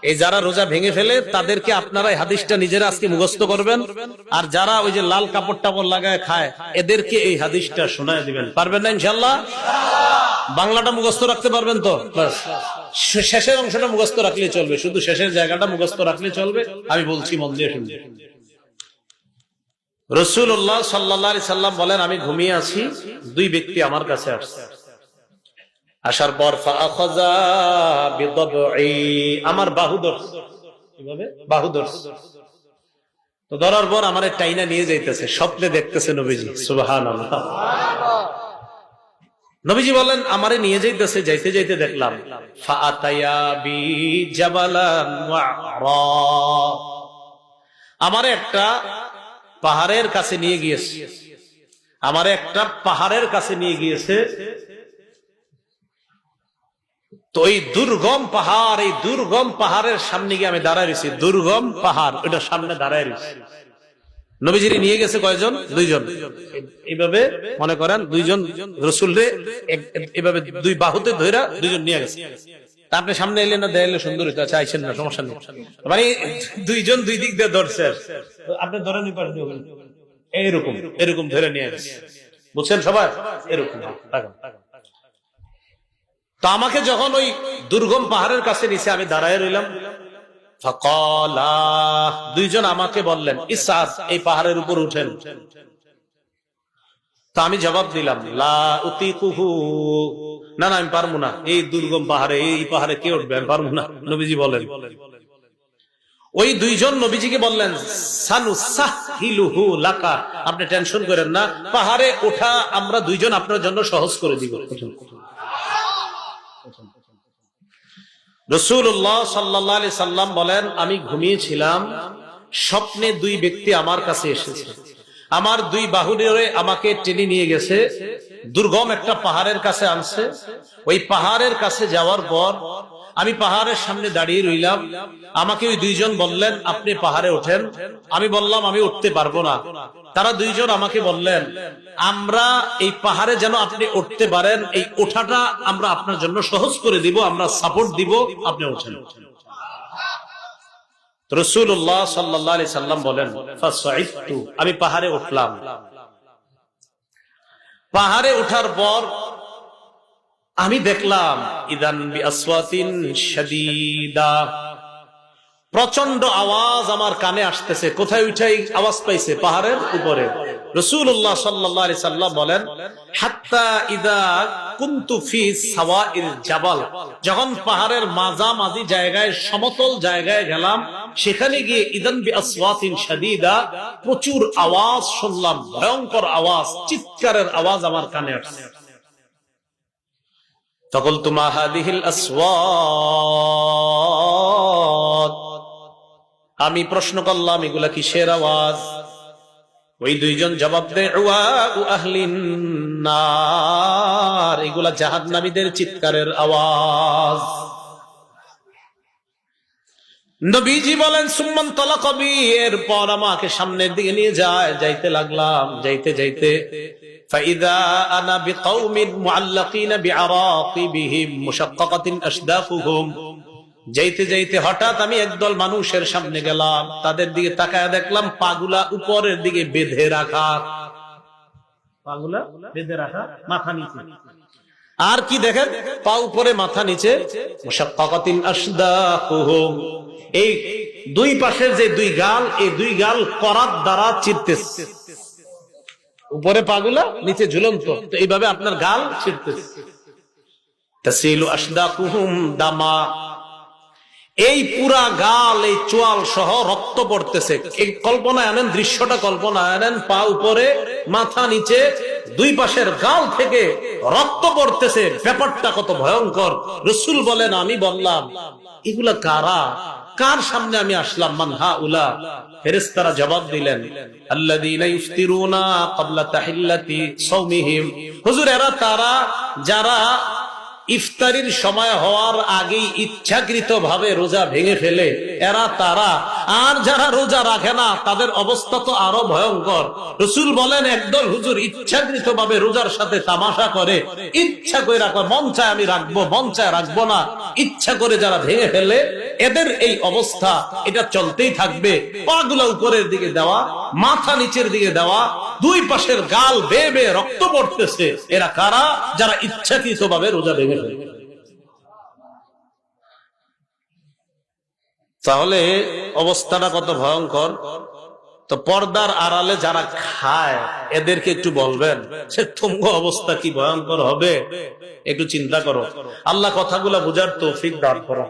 এই যারা রোজা ভেঙে ফেলে তাদেরকে আপনারা এই হাদিসটা নিজেরা আজকে মুখস্থ করবেন, আর যারা ওই যে লাল কাপড় টাপড় লাগায় খায় এদেরকে এই হাদিসটা শোনায় দিবেন। পারবেন না ইনশাল্লাহ? বাংলাটা মুখস্থ রাখতে পারবেন তো? শেষের অংশটা মুখস্থ রাখলে চলবে, শুধু শেষের জায়গাটা মুখস্থ রাখলে চলবে। আমি বলছি, মন দিয়ে শুনবে। রাসূলুল্লাহ সাল্লাল্লাহু আলাইহি সাল্লাম বলেন, আমি ঘুমিয়ে আছি, দুই ব্যক্তি আমার কাছে আসছে। আসার পর ফাআখাযা বিদবঈ, আমার বাহু ধরছে, কিভাবে বাহু ধরছে। তো ধরার পর আমার টাইনা নিয়ে যাইতেছে, স্বপ্নে দেখতেছে নবীজি। সুবহানাল্লাহ। নবীজি বলেন, আমারে নিয়ে যাইতেছে, যাইতে যাইতে দেখলাম ফাআতায়া বি জাবালান ওয়া'রা, আমারে একটা পাহাড়ের কাছে নিয়ে গিয়েছে, আমারে একটা পাহাড়ের কাছে নিয়ে গিয়েছে। তো এই দুর্গম পাহাড়, এই দুর্গম পাহাড়ের সামনে গিয়ে আমি দাঁড়ায় রয়েছি। দুর্গম পাহাড়, ওটার সামনে দাঁড়ায় রয়েছি। নবীজিরে নিয়ে গেছে কয়জন? দুইজন। এইভাবে মনে করেন দুইজন রাসূলরে এইভাবে দুই বাহুতে ধইরা দুইজন নিয়ে গেছে। তা আপনি সামনে এলেন না, দেয়ালে সুন্দর হইতো, আচ্ছা আইছেন না, সমস্যা নেই। মানে দুইজন দুই দিক দিয়ে ধরছে, আপনি ধরে নিতে পারেন এইরকম, এরকম ধরে নিয়ে গেছে। বুঝছেন সবাই? এরকম। তো আমাকে যখন ওই দুর্গম পাহাড়ের কাছে নিচে আমি দাঁড়ায় রইলাম, ফাকালা, দুইজন আমাকে বললেন, ইসআদ, এই পাহাড়ের উপর উঠেন। তা আমি জবাব দিলাম, লা উতিকুহু, না না আমি পারবো না, এই দুর্গম পাহাড়ে, এই পাহাড়ে কে উঠবে, আমি পারবো না। নবীজি বলেন, ওই দুইজন নবীজিকে বললেন, সানুসাহিলুহু লাকা, আপনি টেনশন করেন না, পাহাড়ে ওঠা আমরা দুইজন আপনার জন্য সহজ করে দিব। রাসূলুল্লাহ সাল্লাল্লাহু আলাইহি সাল্লাম বলেন, আমি ঘুমিয়েছিলাম, স্বপ্নে দুই ব্যক্তি আমার কাছে এসেছে, আমার দুই বাহু ধরে আমাকে টেনে নিয়ে গেছে, দুর্গম একটা পাহাড়ের কাছে আনছে। ওই পাহাড়ের কাছে যাওয়ার পর আমি পাহাড়ের সামনে দাঁড়িয়ে রইলাম। আমাকে ওই দুইজন বললেন, আপনি পাহাড়ে ওঠেন। আমি বললাম, আমি উঠতে পারবো না। তারা দুইজন আমাকে বললেন, আমরা এই পাহাড়ে যেন আপনি উঠতে পারেন, এই ওঠাটা আমরা আপনার জন্য সহজ করে দিব, আমরা সাপোর্ট দিব, আপনি ওঠেন। রাসূলুল্লাহ সাল্লাল্লাহু আলাইহি সাল্লাম বলেন, ফাসাইতু, আমি পাহাড়ে উঠলাম। পাহাড়ে ওঠার পর আমি দেখলাম, ইদান বিআসওয়াতিন শাদীদা, প্রচন্ড আওয়াজ আমার কানে আসতেছে। কোথায় উঠাই আওয়াজ পাইছে? পাহাড়ের উপরে। রাসূলুল্লাহ সাল্লাল্লাহু আলাইহি সাল্লাম বলেন, হাত্তা ইদা কুনতু ফি সাওয়াইল জাবাল, যখন পাহাড়ের মাঝামাঝি জায়গায়, সমতল জায়গায় গেলাম, সেখানে গিয়ে ইদান বিআসওয়াতিন শাদীদা, প্রচুর আওয়াজ শুনলাম, ভয়ঙ্কর আওয়াজ, চিৎকারের আওয়াজ আমার কানে আসছে। ফাকুলতু মা হাদিহিল আসওয়াত, আমি প্রশ্ন করলাম, এগুলা কিসের আওয়াজ? ওই দুইজন জবাব দেয়, ওয়াউ আহলিন নার, এগুলা জাহান্নামীদের চিৎকারের আওয়াজ। নবীজি বলেন, সুম্মান তালাকা বি, এরপর আমাকে সামনের দিকে নিয়ে যায়, যাইতে লাগলাম, যাইতে যাইতে ফাইদা আনা বিকাউমিন মুআল্লাকিনা বিআরাকিবিহিম মুশাক্কাকাতিন আশদাকুহুম, যাইতে যাইতে হঠাৎ আমি একদল মানুষের সামনে গেলাম, তাদের দিকে তাকায় দেখলাম পাগুলা উপরের দিকে বেঁধে রাখা, পাগুলা বেঁধে রাখা, মাথা নিচে। আর কি দেখেন? পা উপরে মাথা নিচে। মুশাক্কাকাতিন আশদাকুহুম, এই দুই পাশের যে দুই গাল, এই দুই গাল করাত দ্বারা চিরতেছে, উপরে পাগুলা, নিচে ঝুলন্ত, তো এইভাবে আপনার গাল ছিঁড়তেছে। তাসিলু আশদাকুহুম দামা, এই পুরা গাল, এই চোয়াল সহ রক্ত পড়তেছে। এই কল্পনায় আনেন, দৃশ্যটা কল্পনায় আনেন, পা উপরে মাথা নিচে, দুই পাশের গাল থেকে রক্ত পড়তেছে, ব্যাপারটা কত ভয়ঙ্কর। রাসূল বলেন, আমি বললাম, এগুলা কারা, কার সামনে আমি আসলাম? মান হাউলা, ফেরেশতারা জবাব দিলেন, আল্লাযীনা ইফতিরুনা ক্বাবলা তাহিল্লাতি সাওমিহিম, হুজুর এরা তারা যারা ইফতারির সময় হওয়ার আগেই ইচ্ছাকৃতভাবে রোজা ভেঙে ফেলে, এরা তারা। আর যারা রোজা রাখে না তাদের অবস্থা তো আরো ভয়ঙ্কর। রাসূল বলেন একদল হুজুর ইচ্ছাকৃত ভাবে রোজার সাথে তামাশা করে, ইচ্ছা করে রাখো, মন চায় আমি রাখবো, মন চায় রাখবো না, ইচ্ছা করে যারা ভেঙে ফেলে এদের এই অবস্থা এটা চলতেই থাকবে। পাগুলো উপরের দিকে দেওয়া, মাথা নিচের দিকে দেওয়া, দুই পাশের গাল বেয়ে বেয়ে রক্ত পড়তেছে। এরা কারা? যারা ইচ্ছাকৃত ভাবে রোজা ভেঙে ফেলে। তাহলে অবস্থাটা কত ভয়ঙ্কর। তো পর্দার আড়ালে যারা খায় এদেরকে একটু বলবেন সে তুঙ্গ অবস্থা কি ভয়ঙ্কর হবে, একটু চিন্তা করো। আল্লাহ কথাগুলা বুঝার তৌফিক দান করো।